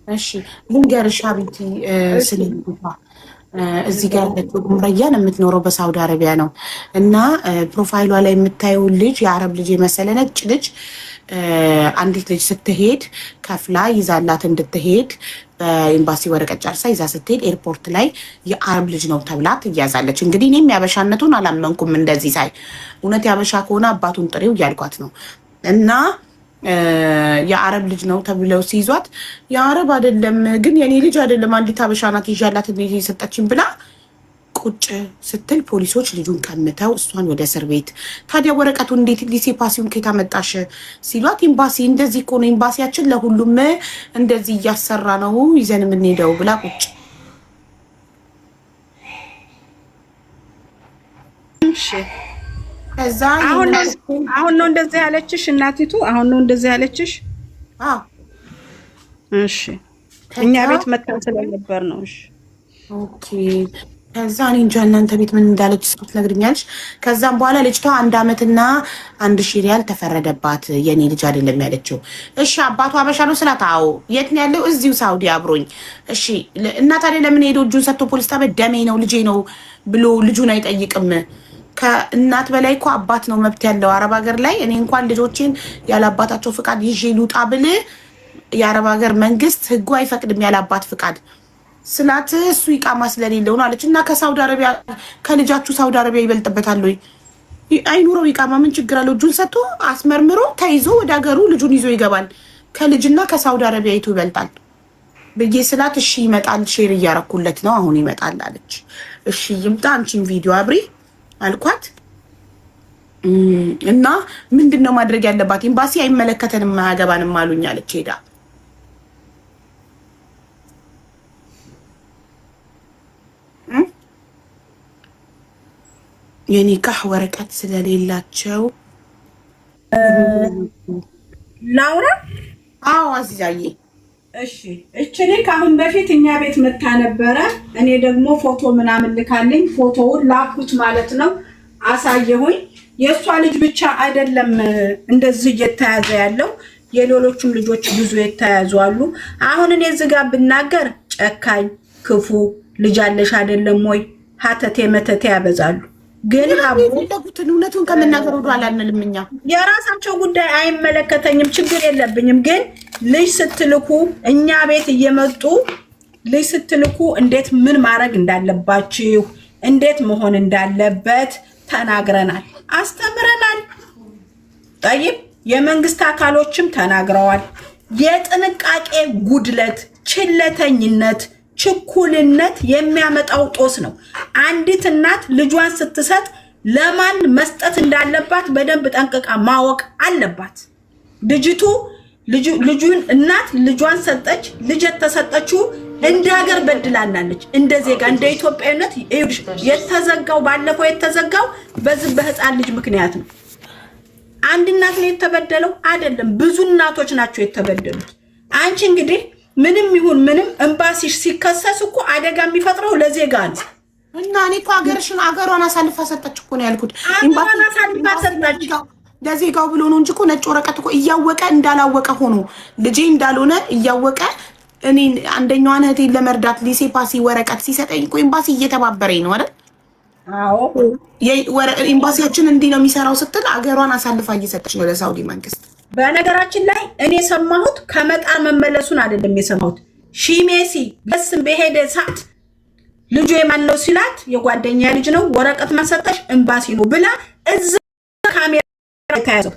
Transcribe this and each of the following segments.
እሺ ልንገርሽ ሀቢቲ እሺ ስለልጅቷ እዚህ ጋር ንገሪኝ። ያለችው ኡምረያን የምትኖረው በሳውዲ አረቢያ ነው። እና ፕሮፋይሏ ላይ የምታየው ልጅ የአረብ ልጅ የመሰለ ነጭ ልጅ አንዲት ልጅ ስትሄድ ከፍላ ይዛላት እንድትሄድ በኤምባሲ ወረቀት ጨርሳ ይዛ ስትሄድ ኤርፖርት ላይ የአረብ ልጅ ነው ተብላ ትያዛለች። እንግዲህ እኔም ያበሻነቱን አላመንኩም። እንደዚህ ሳይ እውነት ያበሻ ከሆነ አባቱን ጥሬው እያልኳት ነው። እና የአረብ ልጅ ነው ተብለው ሲይዟት የአረብ አይደለም ግን የኔ ልጅ አይደለም አንዲት አበሻ ናት ይዣላት የሰጠችን ብላ ቁጭ ስትል ፖሊሶች ልጁን ቀምተው እሷን ወደ እስር ቤት። ታዲያ ወረቀቱ እንዴት ሊሴ ፓሲውን ከየት አመጣሽ ሲሏት ኤምባሲ እንደዚህ እኮ ነው ኤምባሲያችን ለሁሉም እንደዚህ እያሰራ ነው ይዘን የምንሄደው ብላ ቁጭ። እሺ ከዛ አሁን ነው እንደዚህ ያለችሽ እናቲቱ? አሁን ነው እንደዚህ ያለችሽ? አዎ እሺ እኛ ቤት መተን ስለነበር ነው። እሺ ኦኬ። ከዛ እኔ እንጃ እናንተ ቤት ምን እንዳለች እስኪ ትነግሪኛለሽ። ከዛም በኋላ ልጅቷ 1 ዓመትና 1,000 ሪያል ተፈረደባት። የኔ ልጅ አይደለም ያለችው። እሺ አባቱ አበሻ ነው ስላት፣ አዎ። የት ነው ያለው? እዚሁ ሳውዲ አብሮኝ። እሺ እና ታዲያ ለምን ሄዶ እጁን ሰጥቶ ፖሊስ ጣቢያ ደሜ ነው ልጄ ነው ብሎ ልጁን አይጠይቅም? ከእናት በላይ እኮ አባት ነው መብት ያለው አረብ ሀገር ላይ። እኔ እንኳን ልጆቼን ያለ አባታቸው ፍቃድ ይዤ ልውጣ ብል የአረብ ሀገር መንግስት ህጉ አይፈቅድም ያለ አባት ፍቃድ ስላት እሱ ይቃማ ስለሌለው ነው አለች። እና ከሳውዲ አረቢያ ከልጃችሁ ሳውዲ አረቢያ ይበልጥበታል ወይ? አይኑረው ይቃማ ምን ችግር አለው? እጁን ሰጥቶ አስመርምሮ ተይዞ ወደ ሀገሩ ልጁን ይዞ ይገባል። ከልጅና ከሳውዲ አረቢያ የቱ ይበልጣል ብዬ ስላት እሺ ይመጣል፣ ሼር እያረኩለት ነው አሁን ይመጣል አለች። እሺ ይምጣ አንቺን ቪዲዮ አብሪ አልኳት። እና ምንድን ነው ማድረግ ያለባት? ኤምባሲ አይመለከተንም አያገባንም አሉኝ አለች ሄዳ የኒካህ ወረቀት ስለሌላቸው ላውራ። አዎ አዚዛዬ። እሺ እችኔ ከአሁን በፊት እኛ ቤት መታ ነበረ። እኔ ደግሞ ፎቶ ምናምን ልካልኝ ፎቶውን ላኩት ማለት ነው። አሳየሁኝ። የእሷ ልጅ ብቻ አይደለም እንደዚህ እየተያዘ ያለው የሌሎቹም ልጆች ብዙ የተያዙ አሉ። አሁን እኔ እዚህ ጋር ብናገር ጨካኝ ክፉ ልጅ አለሽ አይደለም ወይ ሀተቴ መተቴ ያበዛሉ። ግን የፈለጉትን እውነቱን ከመናገር ወደ ኋላ አንልም። እኛ የራሳቸው ጉዳይ አይመለከተኝም፣ ችግር የለብኝም። ግን ልጅ ስትልኩ እኛ ቤት እየመጡ ልጅ ስትልኩ እንዴት ምን ማድረግ እንዳለባችሁ እንዴት መሆን እንዳለበት ተናግረናል፣ አስተምረናል። ጠይብ የመንግስት አካሎችም ተናግረዋል። የጥንቃቄ ጉድለት፣ ችለተኝነት፣ ችኩልነት የሚያመጣው ጦስ ነው። አንዲት እናት ልጇን ስትሰጥ ለማን መስጠት እንዳለባት በደንብ ጠንቅቃ ማወቅ አለባት። ልጁን እናት ልጇን ሰጠች። ልጅ የተሰጠችው እንደ ሀገር በድላናለች። እንደ ዜጋ እንደ ኢትዮጵያዊነት የተዘጋው ባለፈው የተዘጋው በዚህ በህፃን ልጅ ምክንያት ነው። አንድ እናት ነው የተበደለው አይደለም፣ ብዙ እናቶች ናቸው የተበደሉት። አንቺ እንግዲህ ምንም ይሁን ምንም ኤምባሲሽ ሲከሰስ እኮ አደጋ የሚፈጥረው ለዜጋ ነው። እና እኔ እኮ አገሯን አሳልፋ ሰጠች እኮ ነው ያልኩት። አገሯን አሳልፋ ሰጠች ለዜጋው ብሎ ነው እንጂ እኮ ነጭ ወረቀት እኮ እያወቀ እንዳላወቀ ሆኖ ልጄ እንዳልሆነ እያወቀ እኔ አንደኛዋን እህቴን ለመርዳት ሊሴ ፓሲ ወረቀት ሲሰጠኝ እኮ ኤምባሲ እየተባበረኝ ነው አይደል? አዎ ኤምባሲያችን እንዲህ ነው የሚሰራው ስትል አገሯን አሳልፋ እየሰጠች ነው ለሳውዲ መንግስት። በነገራችን ላይ እኔ የሰማሁት ከመጣር መመለሱን አይደለም የሰማሁት። ሺሜሲ በስም በሄደ ሰዓት ልጁ የማን ነው ሲላት የጓደኛ ልጅ ነው ወረቀት ማሰጠሽ ኤምባሲ ነው ብላ እዛ ካሜራ ተያዘው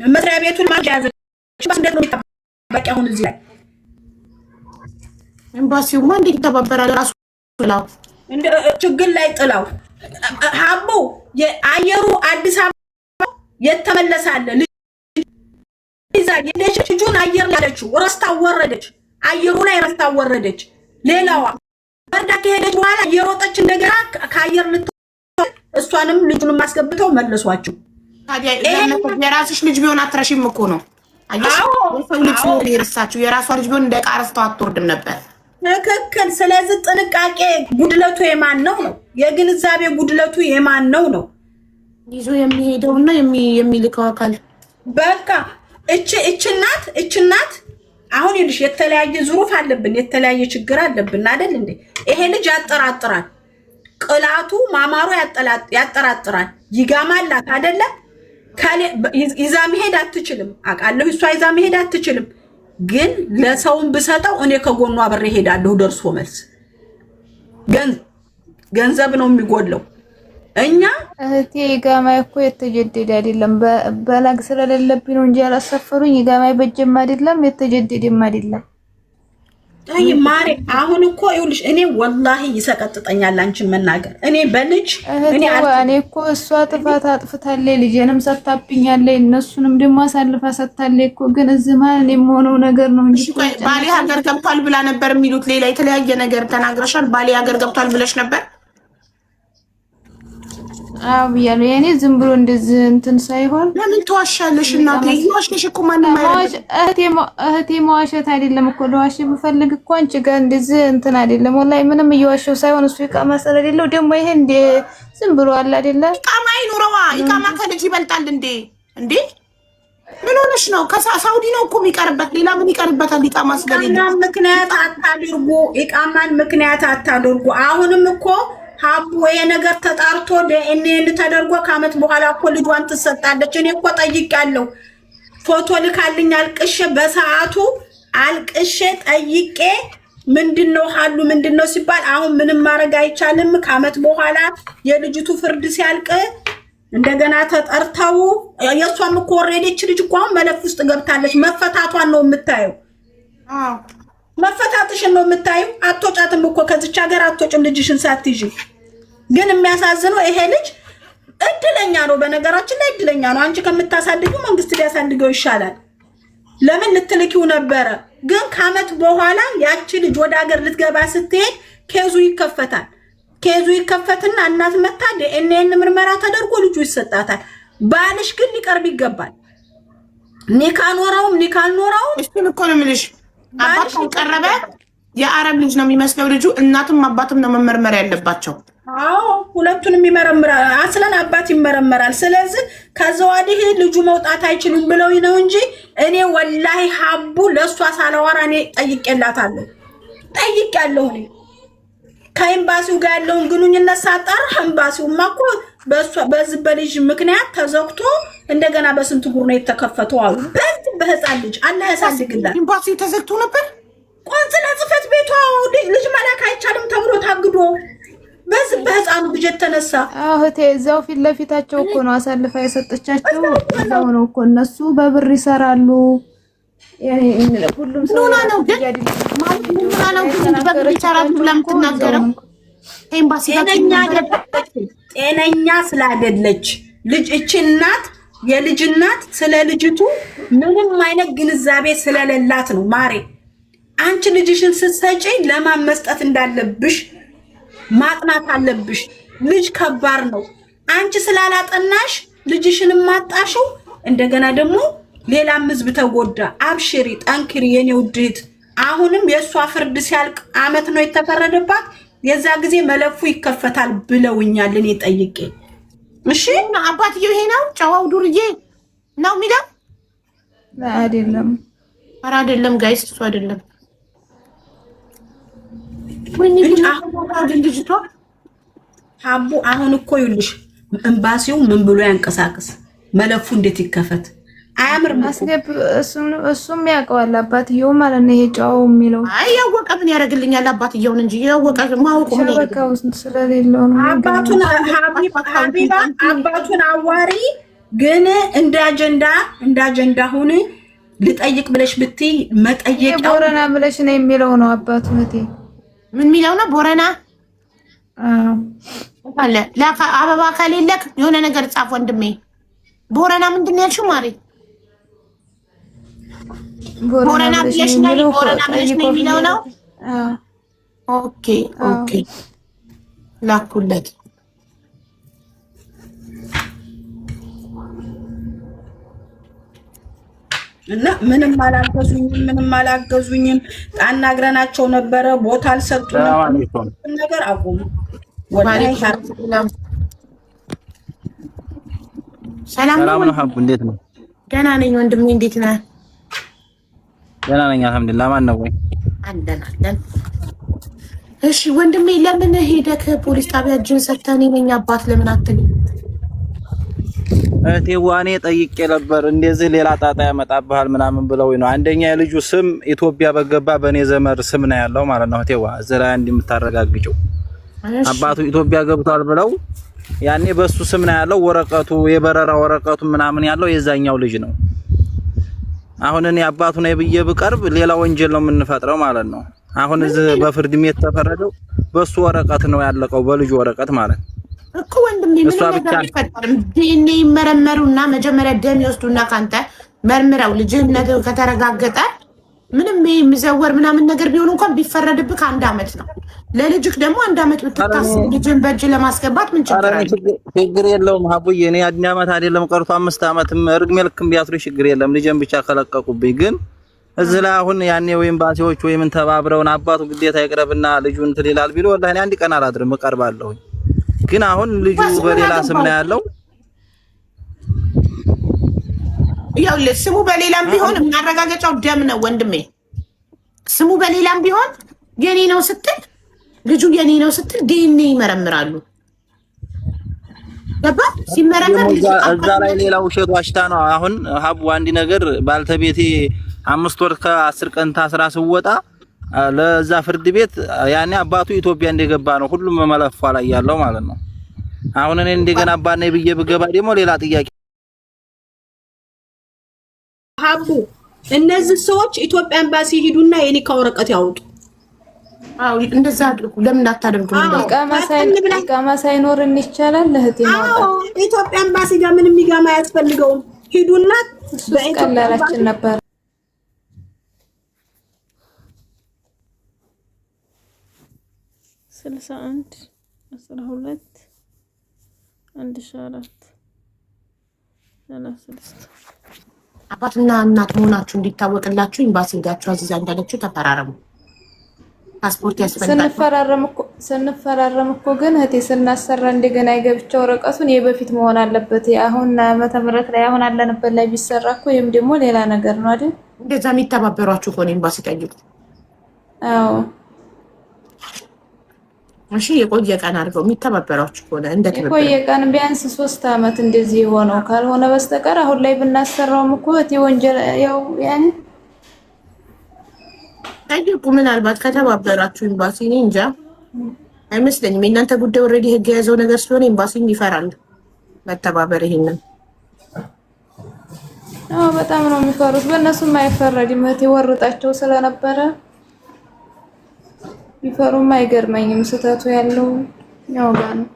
መስሪያ ቤቱን ማያዘች እንዴት ነው የሚጠበቅ? አሁን እዚህ ላይ ኤምባሲውማ እንዴት ይተባበራል? ራሱ ጥላው ችግር ላይ ጥላው ሀቦ የአየሩ አዲስ አበባ የተመለሳለ ልጁን አየር ያለችው ረስታ ወረደች። አየሩ ላይ ረስታ ወረደች። ሌላዋ ወርዳ ከሄደች በኋላ እየሮጠች እንደገና ከአየር እሷንም ልጁንም አስገብተው መለሷቸው። ታዲያ የራስሽ ልጅ ቢሆን አትረሺም እኮ ነው። ሰው ልጅ የረሳችው የራሷ ልጅ ቢሆን እንደ ዕቃ ረስተው አትወርድም ነበር። ትክክል። ስለዚህ ጥንቃቄ ጉድለቱ የማን ነው ነው? የግንዛቤ ጉድለቱ የማን ነው ነው? ይዞ የሚሄደውና የሚልከው አካል በቃ እች እናት አሁን ይልሽ የተለያየ ዙሩፍ አለብን፣ የተለያየ ችግር አለብን አይደል እንዴ? ይሄ ልጅ ያጠራጥራል፣ ቅላቱ ማማሩ ያጠራጥራል። ይጋማላት አይደለ? ይዛ መሄድ አትችልም አውቃለሁ። እሷ ይዛ መሄድ አትችልም፣ ግን ለሰውን ብሰጠው እኔ ከጎኗ አብሬ ሄዳለሁ። ደርሶ መልስ ገንዘብ ነው የሚጎለው። እኛ እህቴ ጋማይ እኮ የተጀደደ አይደለም፣ በላግ ስለሌለብኝ ነው እንጂ ያላሰፈሩኝ። ጋማይ በጀም አይደለም የተጀደደም አይደለም። አይ ማሪ አሁን እኮ ይኸውልሽ እኔ ወላሂ ይሰቀጥጠኛል አንቺን መናገር። እኔ በልጅ እኔ እኮ እሷ ጥፋት አጥፍታለች፣ ልጄንም ሰታብኛለች፣ እነሱንም ደግሞ አሳልፋ ሰታለች እኮ። ግን እዚህ ማን የምሆነው ነገር ነው እንጂ ባሌ ሀገር ገብቷል ብላ ነበር የሚሉት። ሌላ የተለያየ ነገር ተናግረሻል። ባሌ ሀገር ገብቷል ብለሽ ነበር? አው ብያለሁ። ያኔ ዝም ብሎ እንደዚህ እንትን ሳይሆን ለምን ተዋሻለሽ? እናቴ ይዋሽሽ እኮ ማንም አይደለም። እህቴ መዋሸት አይደለም እኮ ለዋሽ ብፈልግ እኮ አንቺ ጋር እንደዚህ እንትን አይደለም። ወላሂ ምንም እየዋሸው ሳይሆን እሱ ይቃማ ስለሌለው ደግሞ ይሄ እንደ ዝም ብሎ አለ አይደለ? ይቃማ ይኑረዋ። ይቃማ ከልጅ ይበልጣል እንዴ? እንዴ ምን ሆነሽ ነው? ከሳውዲ ነው እኮ የሚቀርበት። ሌላ ምን ይቀርበታል? ይቃማ ስለሌለ ምክንያት አታድርጉ። ይቃማን ምክንያት አታድርጉ። አሁንም እኮ ሀቡ ይሄ ነገር ተጣርቶ ዲኤንኤ ተደርጎ ከአመት በኋላ እኮ ልጇን ትሰጣለች። እኔ እኮ ጠይቄያለሁ። ፎቶ ልካልኝ አልቅሼ በሰዓቱ አልቅሼ ጠይቄ ምንድነው ሀሉ ምንድነው ሲባል አሁን ምንም ማድረግ አይቻልም። ከአመት በኋላ የልጅቱ ፍርድ ሲያልቅ እንደገና ተጠርተው የሷም እኮ ኦልሬዲ ልጅ እኮ አሁን መለፍ ውስጥ ገብታለች። መፈታቷን ነው የምታየው። መፈታትሽን ነው የምታየው። አትወጫትም እኮ ከዚች ሀገር አትወጭም ልጅሽን ሳትይዥ። ግን የሚያሳዝነው ይሄ ልጅ እድለኛ ነው። በነገራችን ላይ እድለኛ ነው። አንቺ ከምታሳድጊው መንግስት ሊያሳድገው ይሻላል። ለምን ልትልኪው ነበረ? ግን ከአመት በኋላ ያቺ ልጅ ወደ ሀገር ልትገባ ስትሄድ ኬዙ ይከፈታል። ኬዙ ይከፈትና እናት መታ ዲኤንኤ ምርመራ ተደርጎ ልጁ ይሰጣታል። ባልሽ ግን ሊቀርብ ይገባል። ኒካ ኖረውም ኒካ አልኖረውም እሱን እኮ ነው የምልሽ። አባት ቀረበ የአረብ ልጅ ነው የሚመስለው ልጁ። እናትም አባትም ነው መመርመር ያለባቸው። አዎ ሁለቱንም ይመረምራል። አስለን አባት ይመረመራል። ስለዚህ ከዛ ወዲህ ልጁ መውጣት አይችሉም ብለው ነው እንጂ እኔ ወላሂ ሀቡ ለሷ ሳላወራ እኔ ጠይቄላታለሁ። እኔ ከኤምባሲው ጋር ያለውን ግንኙነት ሳጣራ ኤምባሲውማ እኮ በዚህ በልጅ ምክንያት ተዘግቶ እንደገና በስንት ጉር ነው የተከፈተው አሉ። በህፃን ልጅ አላህ ያሳድግላት። ኤምባሲው ተዘግቶ ነበር። ቆንስላ ጽሕፈት ቤቷ ልጅ መላክ አይቻልም ተብሎ ታግዶ በዚህ በህፃኑ ልጅ የተነሳ እህቴ እዛው ፊት ለፊታቸው እኮ ነው አሳልፋ የሰጠቻቸው። እዛው ነው እኮ እነሱ በብር ይሰራሉ። ሁሉም ሰው ነው ግን በብር ይሰራሉ ብላ የምትናገረው ኤምባሲ ጤነኛ ስላይደለች ልጅ እቺ እናት የልጅ እናት ስለ ልጅቱ ምንም አይነት ግንዛቤ ስለሌላት ነው። ማሬ አንቺ ልጅሽን ስትሰጪ ለማን መስጠት እንዳለብሽ ማጥናት አለብሽ። ልጅ ከባድ ነው። አንቺ ስላላጠናሽ ልጅሽን ማጣሽው እንደገና ደግሞ ሌላም ህዝብ ተጎዳ። አብሽሪ፣ ጠንክሪ የኔ ውድት። አሁንም የእሷ ፍርድ ሲያልቅ አመት ነው የተፈረደባት። የዛ ጊዜ መለፉ ይከፈታል ብለውኛል። እኔ ጠይቄ እሺ። አባትየው ይሄ ነው ጨዋው ዱርዬ ነው የሚለው አይደለም። ኧረ አይደለም ጋይስ፣ እሱ አይደለም። ልጅቷ ሀቡ አሁን እኮ ይኸውልሽ ኤምባሲው ምን ብሎ ያንቀሳቅስ? መለፉ እንዴት ይከፈት? አያምርም። እሱም ያውቀዋል አባትየው ማለት ነው። ይሄ ጨዋው የሚለው አይ ያወቀ ምን ያደርግልኛል? አባትየውን እንጂ ያወቀ ማወቁ ምን ያደርጋው ስለሌለው ነው። አባቱን ሀቢባ አባቱን አዋሪ ግን እንደ አጀንዳ ሁን ልጠይቅ ብለሽ ብትይ መጠየቅ ቦረና ብለሽ ነው የሚለው ነው አባቱ። እህቴ ምን የሚለው ነው? ቦረና አለ አበባ ከሌለክ የሆነ ነገር ጻፍ ወንድሜ። ቦረና ምንድን ነው ያልሽው ማሪ? ቦረና ብለሽ ነው የሚለው ነው። ኦኬ ላኩለት። እና ምንም አላገዙኝም። አናግረናቸው ነበረ፣ ቦታ አልሰጡንም። ነገር አቁሙ። ሰላም ነው ሀቡ፣ እንዴት ነው? ደህና ነኝ ወንድሜ፣ እንዴት ነህ? ደህና ነኝ አልሐምዱሊላህ። ማን ነው ወይ? አለን። እሺ ወንድሜ ለምን ሄደክ ፖሊስ ጣቢያ እጅን ሰጥተህ እኔ ነኝ አባት ለምን አትልም? እቴዋኔ ጠይቄ ነበር እንደዚህ ሌላ ጣጣ ያመጣብሃል ምናምን ብለው ነው። አንደኛ የልጁ ስም ኢትዮጵያ በገባ በኔ ዘመር ስም ነው ያለው ማለት ነው። እቴዋ ዘራ እንደምታረጋግጨው አባቱ ኢትዮጵያ ገብቷል ብለው ያኔ በሱ ስም ነው ያለው። ወረቀቱ የበረራ ወረቀቱ ምናምን ያለው የዛኛው ልጅ ነው። አሁን እኔ አባቱ ነው ብዬ ብቀርብ ሌላ ወንጀል ነው የምንፈጥረው ማለት ነው። አሁን እዚህ በፍርድ ቤት ተፈረደው በሱ ወረቀት ነው ያለቀው፣ በልጁ ወረቀት ማለት እኮ ወንድሜ ምን ነገር ይፈጠር ዲኤንኤ ይመረመሩና መጀመሪያ ደም ይወስዱና ካንተ መርምረው ልጅነት ከተረጋገጠ ምንም የሚዘወር ምናምን ነገር ቢሆን እንኳን ቢፈረድብህ 1 አመት ነው። ለልጅክ ደግሞ 1 አመት ብትታሰር ልጅን በእጅ ለማስገባት ምን ችግር አለ? ችግር የለውም ሀቡዬ። እኔ 1 አመት አይደለም ቀርቶ 5 አመትም እርግሜ ልክም ቢያስሩ ችግር የለም። ልጅን ብቻ ከለቀቁብኝ ግን እዚህ ላይ አሁን ያኔ ወይም ባሲዎች ወይም ተባብረውን አባቱ ግዴታ ይቅረብና ልጁን እንትን ይላል ቢሉ ወላሂ እኔ 1 ቀን አላድርም እቀርባለሁ። ግን አሁን ልጁ በሌላ ስም ነው ያለው። ያው ስሙ በሌላም ቢሆን ማረጋገጫው ደም ነው ወንድሜ። ስሙ በሌላም ቢሆን የኔ ነው ስትል ልጁ የኔ ነው ስትል ዲኤንኤ ይመረምራሉ። ገባ ሲመረመር እዛ ላይ ሌላ ውሸት ዋሽታ ነው። አሁን ሀቡ አንድ ነገር ባልተቤቴ 5 ወር ከ10 ቀን ታስራ ስወጣ ለዛ ፍርድ ቤት ያኔ አባቱ ኢትዮጵያ እንደገባ ነው ሁሉም መለፏ ላይ ያለው ማለት ነው። አሁን እኔ እንደገና አባኔ ብዬ ብገባ ደግሞ ሌላ ጥያቄ። ሀቡ እነዚህ ሰዎች ኢትዮጵያ ኤምባሲ ሂዱና የኒካ ወረቀት ያውጡ። አው እንደዛ አድርጉ። ለምን አታደርጉ? ኢቃማ ሳይኖር ይቻላል እህቴ ነው። ኢትዮጵያ ኤምባሲ ጋር ምንም ይጋማ አያስፈልገውም። ሂዱና በኢትዮጵያ ነበር 61 12 14 36 አባትና እናት መሆናችሁ እንዲታወቅላችሁ ኤምባሲ ሄዳችሁ አዚዛ እንዳለችው ተፈራረሙ። ፓስፖርት ያስፈልጋል። ስንፈራረም እኮ ግን እህቴ ስናሰራ እንደገና የገብቻ ወረቀቱን የበፊት መሆን አለበት። አሁን ዓመተ ምህረት ላይ አሁን አለንበት ላይ ቢሰራ እኮ ይሄም ደግሞ ሌላ ነገር ነው አይደል? እንደዛ የሚተባበሯችሁ ከሆነ ኤምባሲ ጠይቁ። አዎ እሺ የቆየ ቀን አድርገው የሚተባበሯችሁ ከሆነ እንደተባበሩ የቆየ ቀን ቢያንስ 3 አመት እንደዚህ ሆነው ካልሆነ በስተቀር አሁን ላይ ብናሰራውም እኮ ወንጀል ያው ያን ጠይቁ። ምናልባት ከተባበራችሁ ኤምባሲ እኔ እንጃ አይመስለኝም። የእናንተ ጉዳይ ኦልሬዲ ህግ የያዘው ነገር ስለሆነ ኤምባሲም ይፈራል መተባበር። ይሄንን በጣም ነው የሚፈሩት። በእነሱም አይፈረድም እህቴ ወርጣቸው ስለነበረ ቢፈሩም አይገርመኝም። ስተቱ ያለው ያው ጋር ነው።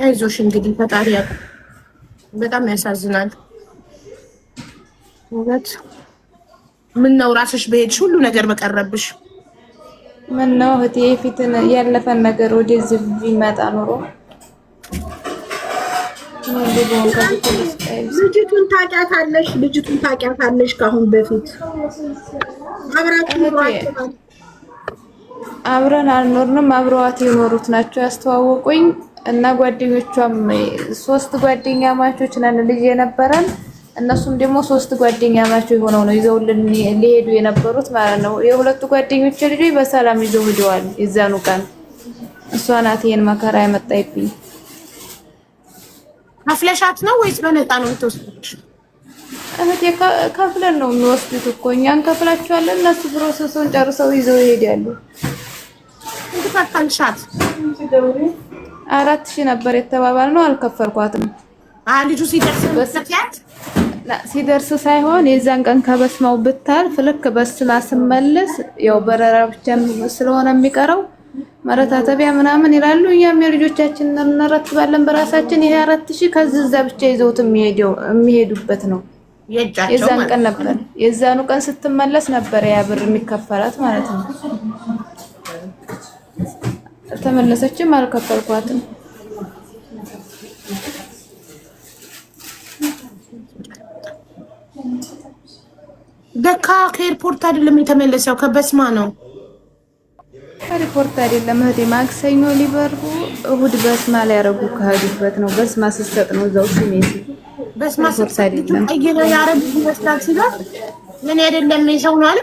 አይዞሽ እንግዲህ ፈጣሪ ያውቃል። በጣም ያሳዝናል። ወት ምን ነው ራስሽ በሄድሽ ሁሉ ነገር በቀረብሽ። ምን ነው እህቴ ፊትን ያለፈን ነገር ወደዚህ ቢመጣ ኖሮ ልጅቱን ታውቂያታለሽ ካሁን በፊት አብረን አልኖርንም። አብረዋት የኖሩት ናቸው ያስተዋወቁኝ እና ጓደኞቿም 3 ጓደኛ ማቾች ነን ልጅ የነበረን እነሱም ደግሞ 3 ጓደኛ ማቾች ሆነው ነው ይዘውልን ሊሄዱ የነበሩት ማለት ነው። የሁለቱ ጓደኞች ልጆች በሰላም ይዘው ሄደዋል። የዛኑ ቀን እሷ ናት ይሄን መከራ ያመጣይብኝ። አፍለሻት ነው ወይስ በነፃ ነው የምትወስዱት? እህቴ ከፍለን ነው የሚወስዱት እኮ እኛን ከፍላቸዋለን። እነሱ ፕሮሰሱን ጨርሰው ይዘው ይሄዳሉ። እንድታፈልሻት 4000 ነበር የተባባልነው። አልከፈልኳትም። ልጁ ሲደርስ ሳይሆን የዛን ቀን ከበስማው ብታልፍ ልክ በስማ ስመለስ ያው በረራ ብቻ ስለሆነ የሚቀረው መረታተቢያ ምናምን ይላሉ። እኛም የልጆቻችንን እንረትባለን በራሳችን። ይሄ 4000 ከዛ ብቻ ይዘውት የሚሄዱበት ነው። የዛን ቀን ነበር የዛኑ ቀን ስትመለስ ነበር ያ ብር የሚከፈላት ማለት ነው። ተመለሰችም አልከፈልኳትም። ደካ ከኤርፖርት አይደለም የተመለሰው ከበስማ ነው። ከኤርፖርት አይደለም እህቴ ማክሰኞ ሊበሩ እሁድ በስማ ሊያረጉ ከሄዱበት ነው። በስማ ሲሰጥ ነው እዛው ሲሜሲ በስማ ሲሰጥ አይደለም። አየና ያረብ ይመስላል ሲላል ምን አይደለም ሰው ነው አለ።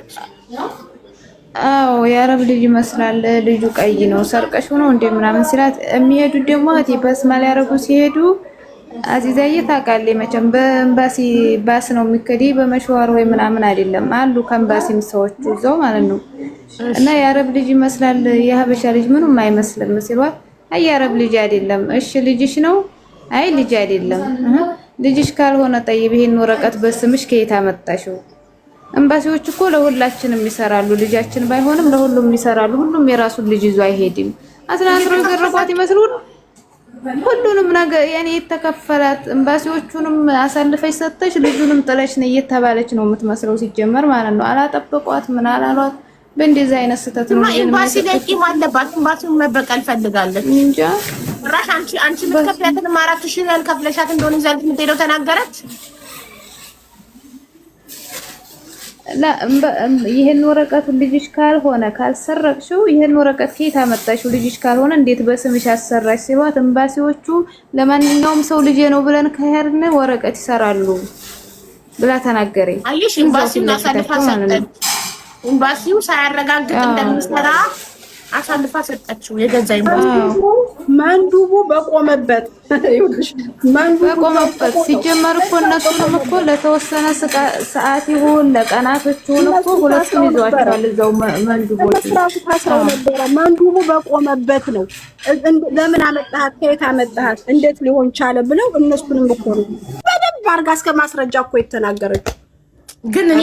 አዎ የአረብ ልጅ ይመስላል። ልጁ ቀይ ነው። ሰርቀሽ ነው እንደ ምናምን ሲላት የሚሄዱት ደግሞ በስማ ሊያረጉ ሲሄዱ አዚዛዬ ታውቃለች መቼም በኤምባሲ ባስ ነው የሚከዲ በመሽዋር ወይ ምናምን አይደለም አሉ ከኤምባሲም ሰዎች እዛው ማለት ነው። እና የአረብ ልጅ ይመስላል የሀበሻ ልጅ ምንም አይመስልም ሲሏት አይ የአረብ ልጅ አይደለም። እሺ ልጅሽ ነው? አይ ልጅ አይደለም። ልጅሽ ካልሆነ ጠይብ ይሄን ወረቀት በስምሽ ከየት አመጣሽው? ኤምባሲዎች እኮ ለሁላችንም ይሰራሉ። ልጃችን ባይሆንም ለሁሉም ይሰራሉ። ሁሉም የራሱን ልጅ ይዞ አይሄድም። አስናንትሮ ገረቋት ይመስሉን ሁሉንም ነገር ያኔ የተከፈላት ኤምባሲዎቹንም አሳልፈሽ ሰጥተሽ ልጁንም ጥለሽ ነው እየተባለች ነው የምትመስለው ሲጀመር ማለት ነው። አላጠበቋት ምን አላሏት። በእንደዚህ አይነት ስህተት ነው ኤምባሲ ላይ ቂም አለባት። ኤምባሲውን መበቀል ፈልጋለች እንጃ። ራሽ አንቺ በከፍያትን 4000 ሪያል ከፍለሻት እንደሆነ ይዛልት የምትሄደው ተናገረች። ይሄን ወረቀቱ ልጅሽ ካልሆነ ካልሰረቅሽው ይሄን ወረቀት ከየት አመጣሽው? ልጅሽ ካልሆነ እንዴት በስምሽ አሰራሽ ሲሏት ኤምባሲዎቹ ለማንኛውም ሰው ልጅ ነው ብለን ከሄድን ወረቀት ይሰራሉ ብላ ተናገረኝ። አይሽ ኤምባሲውን አሳልፋ ሰጠች። ኤምባሲው ሳያረጋግጥ እንደሚሰራ አሳልፋ ሰጠችው። የገዛ ኤምባሲ መንዱቡ በቆመበት ይኸውልሽ፣ በቆመበት ሲጀመር እኮ እነሱንም እኮ ለተወሰነ ሰዓት ይሁን ለቀናቶች ይሁን እኮ ሁለቱም ይዟቸዋል እዛው መንዱቦች ታስረው ነበረ። መንዱቡ በቆመበት ነው። ለምን አመጣሃት? ከየት አመጣሃት? እንዴት ሊሆን ቻለ ብለው እነሱንም እኮ ነው በደንብ አድርጋ እስከ ማስረጃ እኮ የተናገረችው። ግን እኔ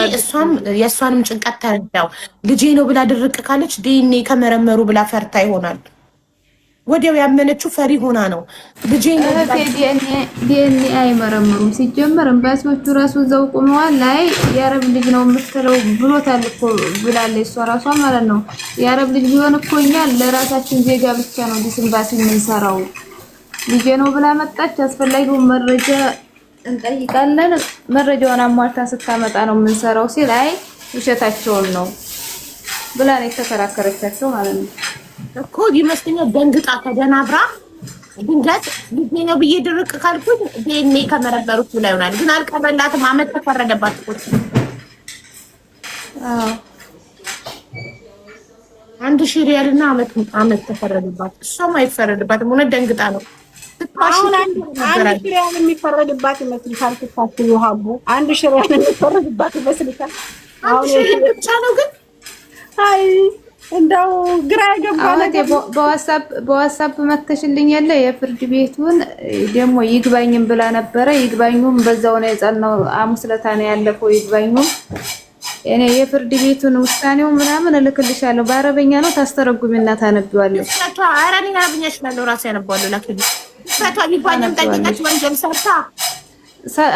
የእሷንም ጭንቀት ተረዳው። ልጄ ነው ብላ ድርቅ ካለች ዲኤንኤ ከመረመሩ ብላ ፈርታ ይሆናል። ወዲያው ያመነችው ፈሪ ሆና ነው። ልጄ ነው ዲኤንኤ አይመረምሩም ሲጀመር። ኤምባሲዎቹ ራሱ እዛው ቆመዋል። ላይ የአረብ ልጅ ነው የምትለው ብሎታል እኮ ብላለች እሷ ራሷ ማለት ነው። የአረብ ልጅ ቢሆን እኮ እኛ ለራሳችን ዜጋ ብቻ ነው ዲስ ኤምባሲ የምንሰራው። ልጄ ነው ብላ መጣች። አስፈላጊውን መረጃ እንጠይቃለን። መረጃውን አሟልታ ስታመጣ ነው የምንሰራው ሲል አይ ውሸታቸውን ነው ብላ ነው የተከራከረቻቸው ማለት ነው እኮ ይመስለኛል። ደንግጣ ተደናብራ ድንገት ልጄ ነው ብዬ ድርቅ ካልኩኝ ዲኤንኤ ከመረመሩት ብላ ይሆናል። ግን አልቀበላትም። አመት ተፈረደባት እኮ። አዎ 1000 ሪያልና አመት ተፈረደባት። እሷም አይፈረድባትም። ሆነ ደንግጣ ነው። አሁን 1000 ሪያል የሚፈረድባት ይመስልሻል? ትፋቱ ሀቡ 1000 ሪያል የሚፈረድባት ይመስልሻል? አሁን ብቻ ነው ግን አይ እንደው ግራ ያገባኝ በዋትስአፕ መተሽልኝ ያለ የፍርድ ቤቱን ደግሞ ይግባኝም ብላ ነበረ። ይግባኙም በዛው ነው የጸናው። ሐሙስ ዕለት ነው ያለፈው ይግባኙም። እኔ የፍርድ ቤቱን ውሳኔው ምናምን እልክልሻለሁ። በአረበኛ ነው ታስተረጉሚና ታነቢዋለሽ። አረኛ አረበኛ እችላለሁ ራሴ ያነባለሁ። ላኪ ፈታ ቢባልም ጠይቀሽ ወንጀል ሰርታ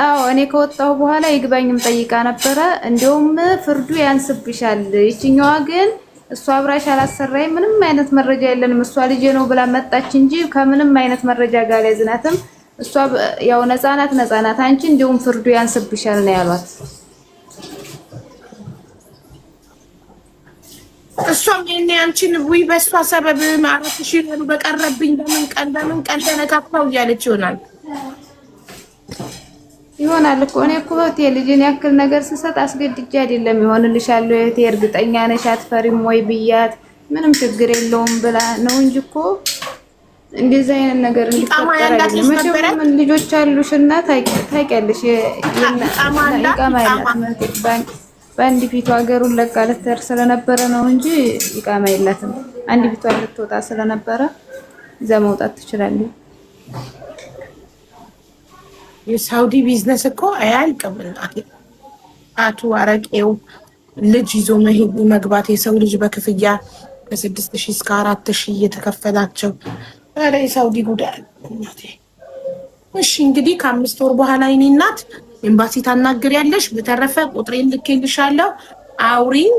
አዎ እኔ ከወጣሁ በኋላ ይግባኝም ጠይቃ ነበረ። እንደውም ፍርዱ ያንስብሻል። ይችኛዋ ግን እሷ አብራሽ አላሰራይ ምንም አይነት መረጃ የለንም። እሷ ልጄ ነው ብላ መጣች እንጂ ከምንም አይነት መረጃ ጋር ያዝናትም። እሷ ያው ነፃናት አንቺ እንደውም ፍርዱ ያንስብሻል ነው ያሏት። እሷም የኔ አንቺን ወይ በሷ ሰበብ 4000 ነው በቀረብኝ በምን ቀን ተነካክተው እያለች ይሆናል እኮ እኔ እኮ ልጅን ያክል ነገር ስሰጥ አስገድጄ አይደለም። ይሆንልሻል እህቴ እርግጠኛ ነሽ አትፈሪም ወይ ብያት ምንም ችግር የለውም ብላ ነው እንጂ እኮ እንደዚህ አይነት ነገር እንዲፈጠር አይደለም። መቼም ልጆች አሉሽና ታውቂያለሽ ይቃማ ያላት በአንድ ፊቱ ሀገሩን ለቃ ልትሄድ ስለነበረ ነው እንጂ ይቃማ የላትም። አንድ ፊቷ ልትወጣ ስለነበረ እዛ መውጣት ትችላለች። የሳውዲ ቢዝነስ እኮ አያልቅም። አቱ አረቄው ልጅ ይዞ መሄድ መግባት የሰው ልጅ በክፍያ ከ6000 እስከ 4000 እየተከፈላቸው ኧረ የሳውዲ ጉዳይ። እሺ እንግዲህ ከ5 ወር በኋላ የኔ እናት ኤምባሲ ታናግሪያለሽ። በተረፈ ቁጥሬን ልኬልሻለሁ አውሪኝ።